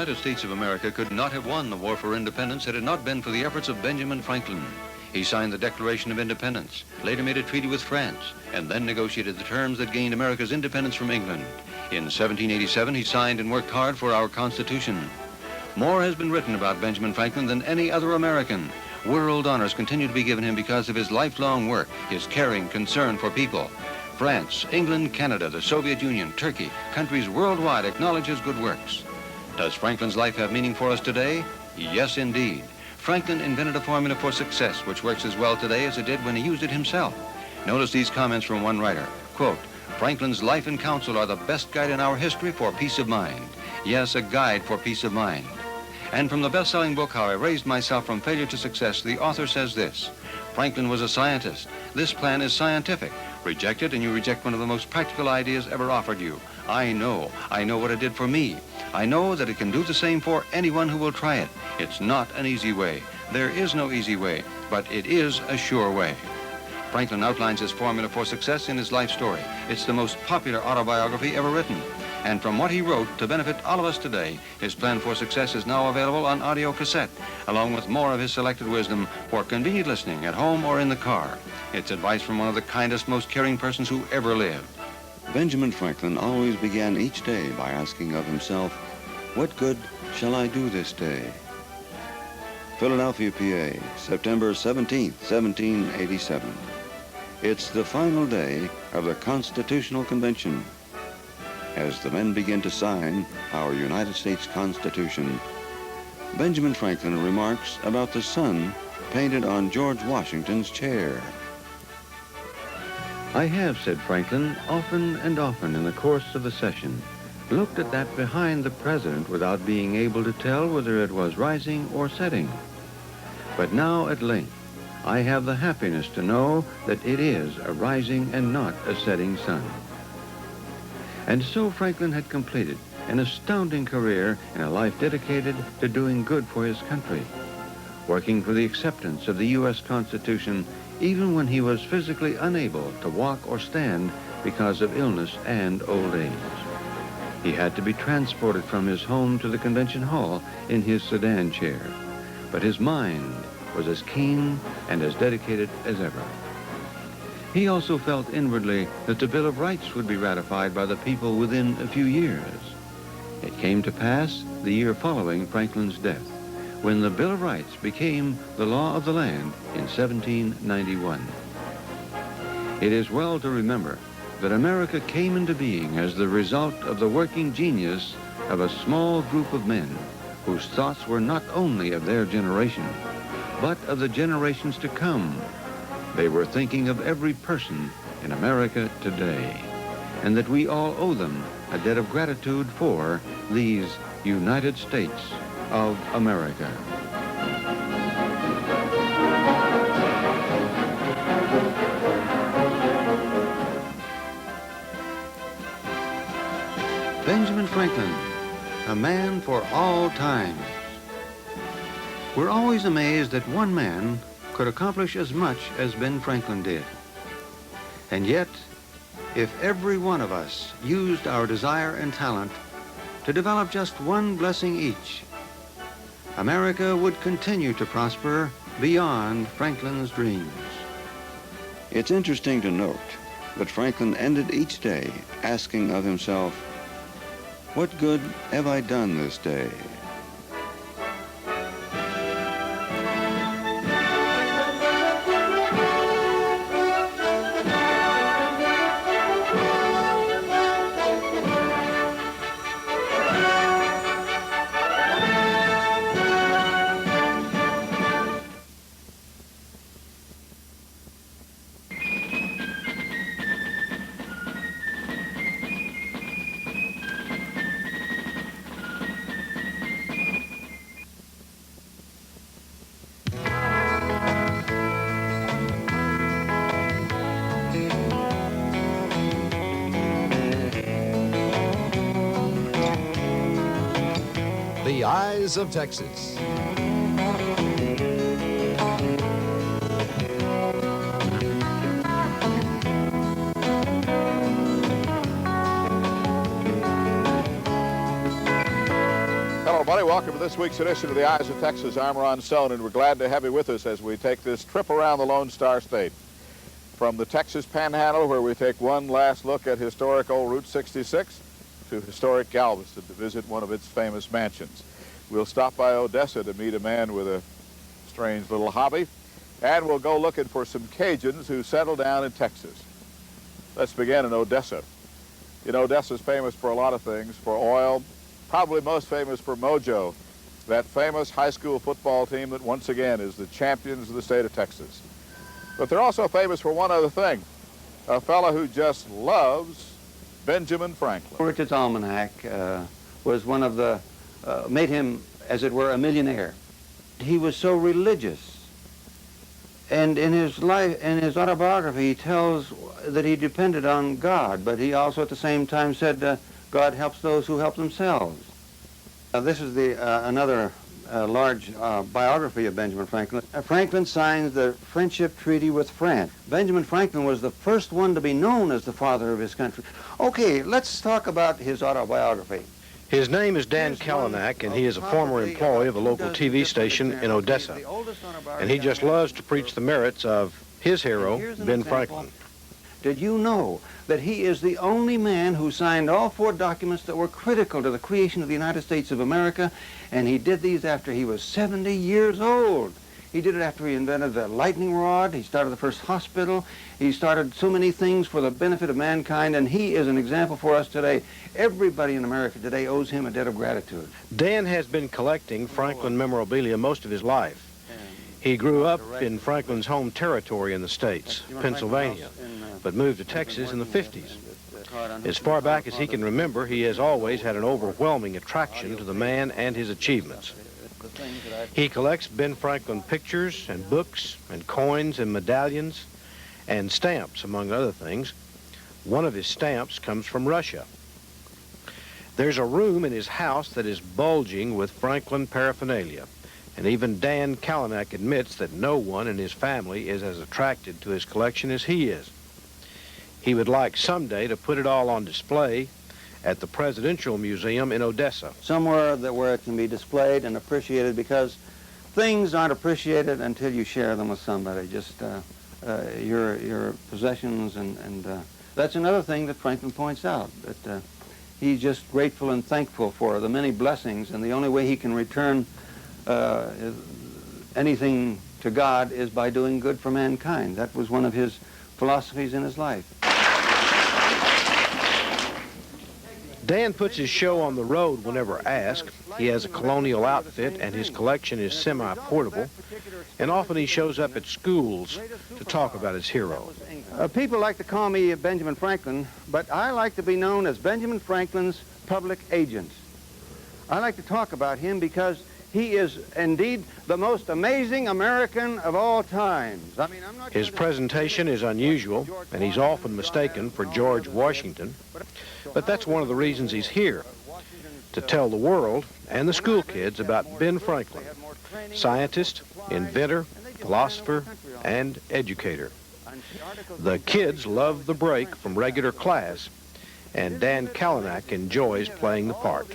United States of America could not have won the war for independence had it not been for the efforts of Benjamin Franklin. He signed the Declaration of Independence, later made a treaty with France, and then negotiated the terms that gained America's independence from England. In 1787, he signed and worked hard for our Constitution. More has been written about Benjamin Franklin than any other American. World honors continue to be given him because of his lifelong work, his caring concern for people. France, England, Canada, the Soviet Union, Turkey, countries worldwide acknowledge his good works. Does Franklin's life have meaning for us today? Yes, indeed. Franklin invented a formula for success which works as well today as it did when he used it himself. Notice these comments from one writer. Quote, Franklin's life and counsel are the best guide in our history for peace of mind. Yes, a guide for peace of mind. And from the best-selling book, How I Raised Myself from Failure to Success, the author says this: Franklin was a scientist. This plan is scientific. Reject it and you reject one of the most practical ideas ever offered you. I know what it did for me. I know that it can do the same for anyone who will try it. It's not an easy way. There is no easy way, but it is a sure way. Franklin outlines his formula for success in his life story. It's the most popular autobiography ever written. And from what he wrote to benefit all of us today, his plan for success is now available on audio cassette, along with more of his selected wisdom for convenient listening at home or in the car. It's advice from one of the kindest, most caring persons who ever lived. Benjamin Franklin always began each day by asking of himself, what good shall I do this day? Philadelphia, PA, September 17th, 1787. It's the final day of the Constitutional Convention. As the men begin to sign our United States Constitution, Benjamin Franklin remarks about the sun painted on George Washington's chair. I have, said Franklin, often and often in the course of the session, looked at that behind the president without being able to tell whether it was rising or setting. But now at length, I have the happiness to know that it is a rising and not a setting sun. And so Franklin had completed an astounding career in a life dedicated to doing good for his country, working for the acceptance of the U.S. Constitution even when he was physically unable to walk or stand because of illness and old age. He had to be transported from his home to the convention hall in his sedan chair, but his mind was as keen and as dedicated as ever. He also felt inwardly that the Bill of Rights would be ratified by the people within a few years. It came to pass the year following Franklin's death, when the Bill of Rights became the law of the land in 1791. It is well to remember that America came into being as the result of the working genius of a small group of men whose thoughts were not only of their generation, but of the generations to come. They were thinking of every person in America today, and that we all owe them a debt of gratitude for these United States of America. Benjamin Franklin, a man for all times. We're always amazed that one man could accomplish as much as Ben Franklin did. And yet, if every one of us used our desire and talent to develop just one blessing each, America would continue to prosper beyond Franklin's dreams. It's interesting to note that Franklin ended each day asking of himself, what good have I done this day? The Eyes of Texas. Hello, buddy. everybody. Welcome to this week's edition of the Eyes of Texas. I'm Ron Stone, and we're glad to have you with us as we take this trip around the Lone Star State. From the Texas Panhandle, where we take one last look at historic old Route 66, to historic Galveston to visit one of its famous mansions. We'll stop by Odessa to meet a man with a strange little hobby, and we'll go looking for some Cajuns who settled down in Texas. Let's begin in Odessa. You know, Odessa's famous for a lot of things, for oil, probably most famous for Mojo, that famous high school football team that once again is the champions of the state of Texas. But they're also famous for one other thing, a fellow who just loves Benjamin Franklin. Richard's Almanac was one of the, made him, as it were, a millionaire. He was so religious. And in his life, in his autobiography, he tells that he depended on God, but he also at the same time said, God helps those who help themselves. This is another large biography of Benjamin Franklin. Franklin signs the friendship treaty with France. Benjamin Franklin was the first one to be known as the father of his country. Okay, let's talk about his autobiography. His name is Dan Kalenak, and he is a former employee of a local TV station in Odessa. And he just loves to preach the merits of his hero, Ben Franklin. Did you know that he is the only man who signed all 4 documents that were critical to the creation of the United States of America, and he did these after he was 70 years old. He did it after he invented the lightning rod, he started the first hospital, he started so many things for the benefit of mankind, and he is an example for us today. Everybody in America today owes him a debt of gratitude. Dan has been collecting Franklin memorabilia most of his life. He grew up in Franklin's home territory in the States, Pennsylvania, but moved to Texas in the 50s. As far back as he can remember, he has always had an overwhelming attraction to the man and his achievements. He collects Ben Franklin pictures and books and coins and medallions and stamps, among other things. One of his stamps comes from Russia. There's a room in his house that is bulging with Franklin paraphernalia, and even Dan Kalenak admits that no one in his family is as attracted to his collection as he is. He would like someday to put it all on display at the Presidential Museum in Odessa. Somewhere where it can be displayed and appreciated, because things aren't appreciated until you share them with somebody, just your possessions, and that's another thing that Franklin points out, that he's just grateful and thankful for the many blessings, and the only way he can return anything to God is by doing good for mankind. That was one of his philosophies in his life. Dan puts his show on the road whenever asked. He has a colonial outfit, and his collection is semi-portable, and often he shows up at schools to talk about his hero. People like to call me Benjamin Franklin, but I like to be known as Benjamin Franklin's public agent. I like to talk about him because he is indeed the most amazing American of all times. I mean, his presentation is unusual, and he's often mistaken for George Washington. But that's one of the reasons he's here, to tell the world and the school kids about Ben Franklin, scientist, inventor, philosopher, and educator. The kids love the break from regular class, and Dan Kalenak enjoys playing the part.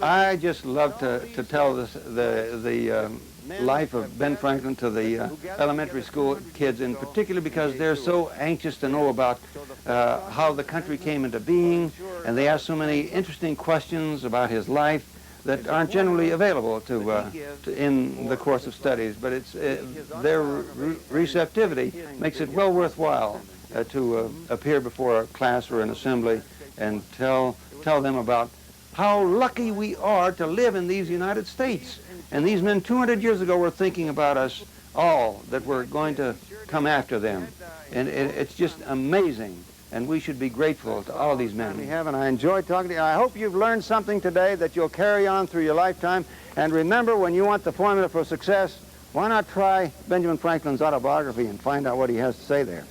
I just love to tell the life of Ben Franklin to the elementary school kids, in particular because they're so anxious to know about how the country came into being, and they ask so many interesting questions about his life that aren't generally available in the course of studies. But it's their receptivity makes it well worthwhile to appear before a class or an assembly and tell them about how lucky we are to live in these United States. And these men 200 years ago were thinking about us all, that we're going to come after them. And it's just amazing. And we should be grateful to all these men. And I enjoyed talking to you. I hope you've learned something today that you'll carry on through your lifetime. And remember, when you want the formula for success, why not try Benjamin Franklin's autobiography and find out what he has to say there?